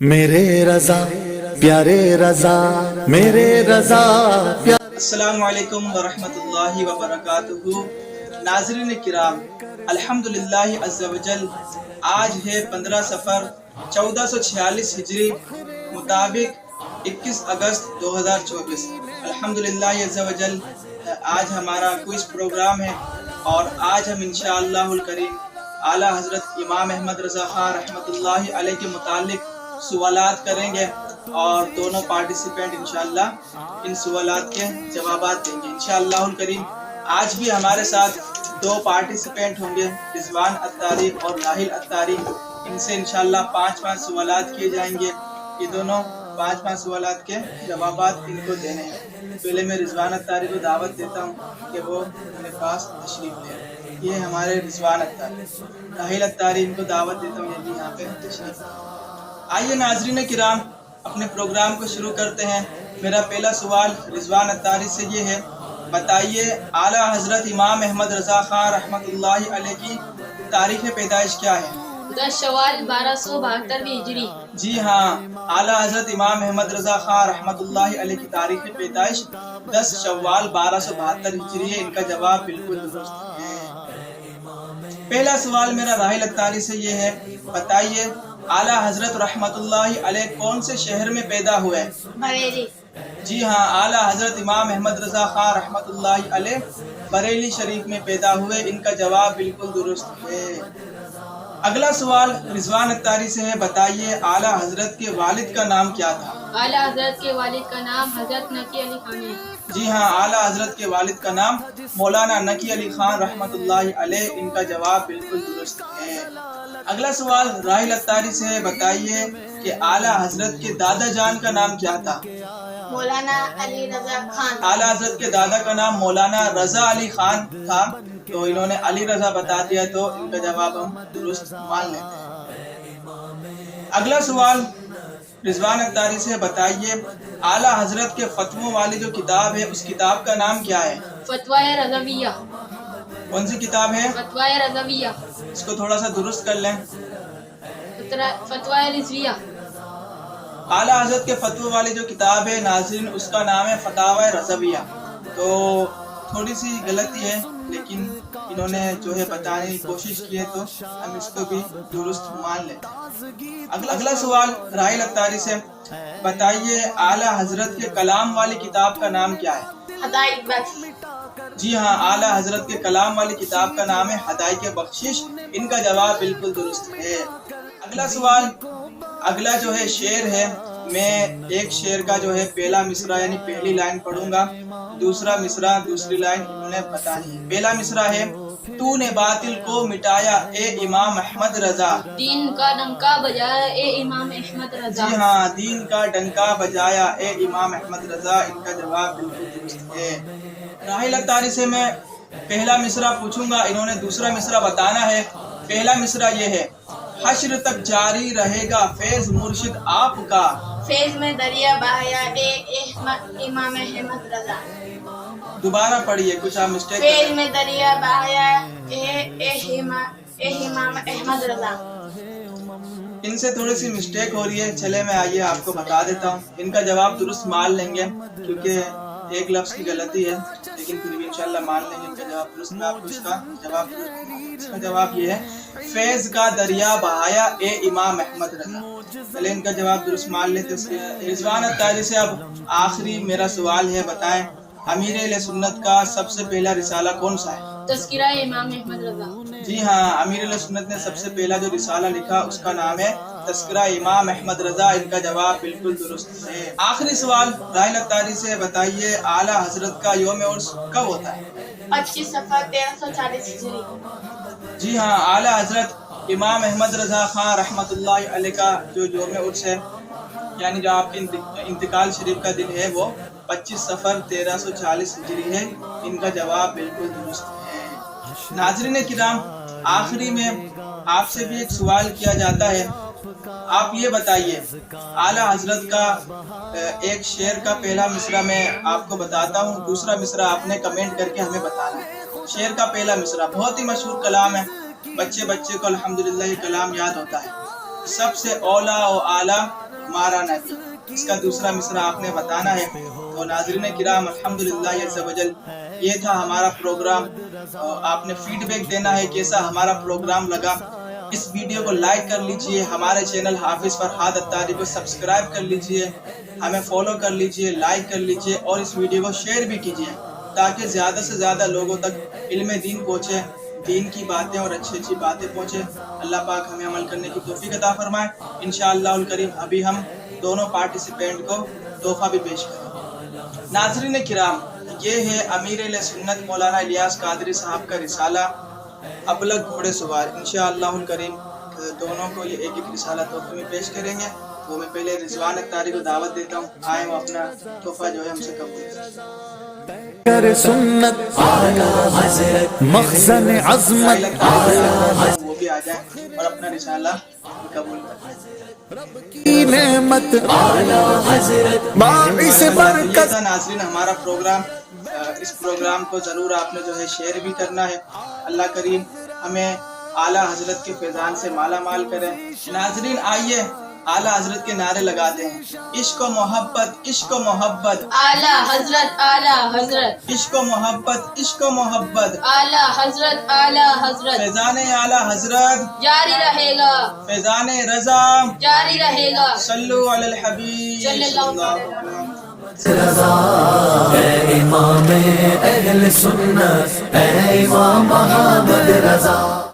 میرے رضا پیارے رضا میرے رضا السلام علیکم ورحمۃ اللہ وبرکاتہ۔ ناظرین کرام، الحمدللہ عز وجل آج ہے 15 صفر 1446 ہجری مطابق 21 اگست 2024۔ الحمدللہ عز وجل آج ہمارا کوئز پروگرام ہے اور آج ہم انشاءاللہ الکریم اعلیٰ حضرت امام احمد رضا خان رحمۃ اللہ علیہ کے متعلق سوالات کریں گے اور دونوں پارٹیسپینٹ انشاءاللہ ان سوالات کے جوابات دیں گے انشاءاللہ الکریم۔ آج بھی ہمارے ساتھ دو پارٹیسپینٹ ہوں گے، رضوان اتاری اور راحل اتاری۔ ان سے انشاءاللہ 5 سوالات کیے جائیں گے۔ یہ دونوں 5 سوالات کے جوابات ان کو دینے ہیں۔ پہلے میں رضوان اتاری کو دعوت دیتا ہوں کہ وہ میرے پاس تشریف لیں۔ یہ ہمارے رضوان اتاری۔ راحل اتاری ان کو دعوت دیتا ہوں، یہ بھی یہاں پہ تشریف لیں۔ آئیے ناظرین کرام، اپنے پروگرام کو شروع کرتے ہیں۔ میرا پہلا سوال رضوان اتاری سے یہ ہے، بتائیے اعلیٰ حضرت امام احمد رضا خان رحمۃ اللہ علیہ کی تاریخ پیدائش کیا ہے؟ 10 شوال 1272 ہجری۔ جی ہاں، اعلیٰ حضرت امام احمد رضا خان رحمۃ اللہ علیہ کی تاریخ پیدائش 10 شوال 1272 ہجری ہے۔ ان کا جواب بالکل درست ہے۔ پہلا سوال میرا راحل اتاری سے یہ ہے، بتائیے اعلیٰ حضرت رحمۃ اللہ علیہ کون سے شہر میں پیدا ہوئے؟ بریلی۔ جی ہاں، اعلیٰ حضرت امام احمد رضا خان رحمۃ اللہ علیہ بریلی شریف میں پیدا ہوئے۔ ان کا جواب بالکل درست ہے۔ اگلا سوال رضوان اتاری سے ہے، بتائیے اعلیٰ حضرت کے والد کا نام کیا تھا؟ اعلیٰ حضرت کے والد کا نام حضرت نقی علی خان ہے۔ جی ہاں، اعلیٰ حضرت کے والد کا نام مولانا نقی علی خان رحمۃ اللہ علیہ۔ ان کا جواب بالکل درست ہے۔ اگلا سوال راحل اتاری سے ہے، بتائیے کہ اعلیٰ حضرت کے دادا جان کا نام کیا تھا؟ مولانا علی رضا خان۔ اعلیٰ حضرت کے دادا کا نام مولانا رضا علی خان تھا، تو انہوں نے علی رضا بتا دیا، تو ان کا جواب ہم درست مان لیتے ہیں۔ اگلا سوال رضوان اتاری سے بتائیے اعلیٰ حضرت کے فتووں والی جو کتاب ہے اس کتاب کا نام کیا ہے؟ فتوائے رضویہ۔ کون سی کتاب ہے؟ فتوائے رضویہ۔ اس کو تھوڑا سا درست کر لیں۔ فتوائے رضویہ۔ اعلیٰ حضرت کے فتووں والی جو کتاب ہے ناظرین، اس کا نام ہے فتاوی رضویہ۔ تو تھوڑی سی غلطی ہے، لیکن انہوں نے جو ہے بتانے کی کوشش کی ہے، تو ہم اس کو بھی درست مان لیتے ہیں۔ اگلا سوال راحل اتاری سے، بتائیے اعلیٰ حضرت کے کلام والی کتاب کا نام کیا ہے؟ ہدایت بخش۔ جی ہاں، اعلیٰ حضرت کے کلام والی کتاب کا نام ہے ہدایت بخشش۔ ان کا جواب بالکل درست ہے۔ اگلا سوال، اگلا جو ہے شعر ہے، میں ایک شعر کا جو ہے پہلا مصرع یعنی پہلی لائن پڑھوں گا، دوسرا مصرع دوسری لائن انہوں نے بتانی ہے۔ پہلا مصرع ہے، تو نے باطل کو مٹایا اے امام احمد رضا۔ دین کا ڈنکا بجایا اے امام احمد رضا۔ جی ہاں، دین کا ڈنکا بجایا اے امام احمد رضا۔ ان کا جواب بالکل درست ہے۔ راحل اتاری سے میں پہلا مصرع پوچھوں گا، انہوں نے دوسرا مصرع بتانا ہے۔ پہلا مصرع یہ ہے، حشر تک جاری رہے گا فیض مرشد آپ کا۔ فیض میں دریا بہایا اے امام احمد رضا۔ دوبارہ پڑھیے، کچھ آپ مسٹیک فیض میں دریا بہایا اے امام احمد رضا۔ ان سے تھوڑی سی مسٹیک ہو رہی ہے، چلے میں آئیے آپ کو بتا دیتا ہوں۔ ان کا جواب درست مان لیں گے کیونکہ ایک لفظ کی غلطی ہے، لیکن پھر بھی انشاءاللہ مان لیں گے ان کا جواب درست ہے۔ آپ کو اس کا جواب اس کا جواب یہ ہے، فیض کا دریا بہایا اے امام احمد رضا۔ چلے ان کا جواب درست مان لیتے ہیں۔ رضوان اتاری سے اب آخری میرا سوال ہے، بتائیں امیر اہل سنت کا سب سے پہلا رسالہ کون سا ہے؟ تذکرہ امام احمد رضا۔ جی ہاں، امیر اہل سنت نے سب سے پہلا جو رسالہ لکھا اس کا نام ہے تذکرہ امام احمد رضا۔ ان کا جواب بالکل درست ہے۔ آخری سوال راحل اتاری سے، بتائیے اعلیٰ حضرت کا یوم عرس کب ہوتا ہے؟ 25 صفر 1340 ہجری۔ جی ہاں، اعلیٰ حضرت امام احمد رضا خان رحمۃ اللہ علیہ کا جو یوم عرس ہے، یعنی جو آپ کے انتقال شریف کا دن ہے، وہ 25 صفر 1340 ہجری ہے۔ ان کا جواب بالکل درست ہے۔ ناظرین کرام، آخری میں آپ سے بھی ایک سوال کیا جاتا ہے، آپ یہ بتائیے اعلیٰ حضرت کا ایک شعر کا پہلا مصرع میں آپ کو بتاتا ہوں، دوسرا مصرع آپ نے کمنٹ کر کے ہمیں بتانا ہے۔ شعر کا پہلا مصرع بہت ہی مشہور کلام ہے، بچے کو الحمدللہ یہ کلام یاد ہوتا ہے۔ سب سے اولا و اعلیٰ ہمارا نبی، اس کا دوسرا مصرع آپ نے بتانا ہے۔ تو ناظرین کرام الحمدللہ عز وجل یہ تھا ہمارا پروگرام۔ آپ نے فیڈ بیک دینا ہے کیسا ہمارا پروگرام لگا۔ اس ویڈیو کو لائک کر لیجئے، ہمارے چینل حافظ فرحاد اتاری کو سبسکرائب کر لیجئے، ہمیں فالو کر لیجئے، لائک کر لیجئے اور اس ویڈیو کو شیئر بھی کیجئے تاکہ زیادہ سے زیادہ لوگوں تک علم دین پہنچے، دین کی باتیں اور اچھی اچھی باتیں پہنچے۔ اللہ پاک ہمیں عمل کرنے کی توفیق عطا فرمائے۔ انشاءاللہ الکریم ابھی ہم دونوں پارٹیسپینٹ کو تحفہ بھی پیش کریں گے۔ ناظرین کرام، یہ ہے امیر اہل سنت مولانا الیاس قادری صاحب کا رسالہ ابلغ گھوڑے سوار۔ انشاءاللہ الکریم دونوں کو یہ ایک ایک رسالہ تحفے میں پیش کریں گے۔ تو میں پہلے رضوان اختاری کو دعوت دیتا ہوں، آئیں وہ اپنا تحفہ جو ہے ہم سے قبول کریں۔ کر سنت اعلی حضرت مخزن عظمت وہ بھی آ جائیں اور اپنا رسالہ قبول کریں۔ کی نعمت اعلی حضرت باعث برکت۔ یہ تھا ناظرین ہمارا پروگرام۔ اس پروگرام کو ضرور آپ نے جو ہے شیئر بھی کرنا ہے۔ اللہ کریم ہمیں اعلیٰ حضرت کے فیضان سے مالا مال کرے۔ ناظرین آئیے اعلیٰ حضرت کے نعرے لگاتے ہیں۔ عشق و محبت، عشق و محبت، اعلیٰ حضرت، اعلیٰ حضرت، عشق و محبت، عشق و محبت، اعلیٰ حضرت، اعلیٰ حضرت، فیضان اعلیٰ حضرت، جاری رہے گا، فیضان رضا، جاری رہے گا، صلو علی الحبیب صلی اللہ علیہ وسلم۔ رضا اے امام اہل سنت، اے امام محمد رضا۔